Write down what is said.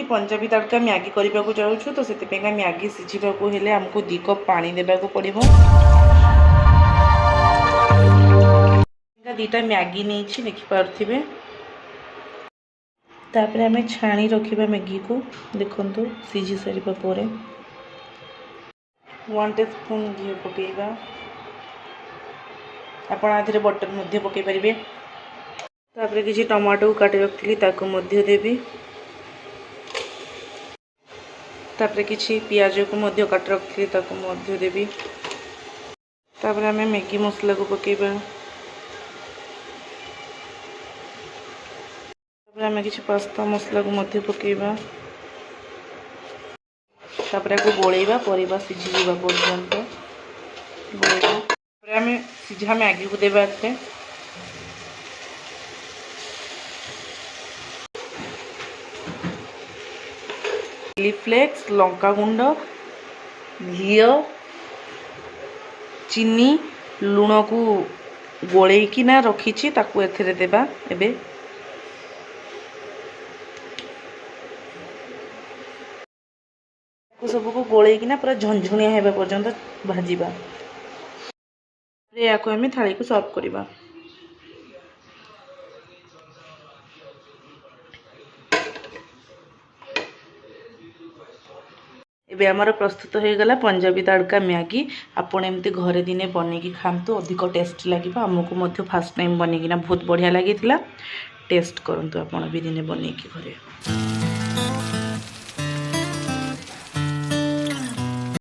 पंजाबी तड़का Maggi करने को चाहूँ तो से मैगी सीझा हेले आमको 2 कप पानी देवाक पड़ो। 2टा मैगी नहीं देखिपे तापर आम छाणी रखा मैगी को देखु सीझी सारा पर 1 टीस्पून घी पकेगा आप आधे बटर मध्य पकई पारे। तापर किसी टमाटो को काटी रखी देवी तापर किसी पियाज को मध्य काट रखी देवी तापर आम मैगी मसला को पकेबा तापर आम किसी पास्ता मसला को मध्य पकेबा तापर को गोलेबा परिबा सीझी जावा पर्यंत गोलेबा तापर आम सीझा मैगी को देबा चिली फ्लेक्स लंका गुंड घी चीनी लुण को गोलेकिना रखी ताकू एथिरे देबा एबे सबको गोलेकिना पूरा झंझुणिया होगा पर्यंत भाजवा या आम थाली को सर्व करवा। एबे आमर प्रस्तुत हो गला पंजाबी तड़का मैगी। आपड़ एमती घरे दिने बनईकी खातु अधिक टेस्ट लगे। आमको फास्ट टाइम बनईकिना बहुत बढ़िया लगी टेस्ट करंतु आपण भी दिने बनईकी घरे।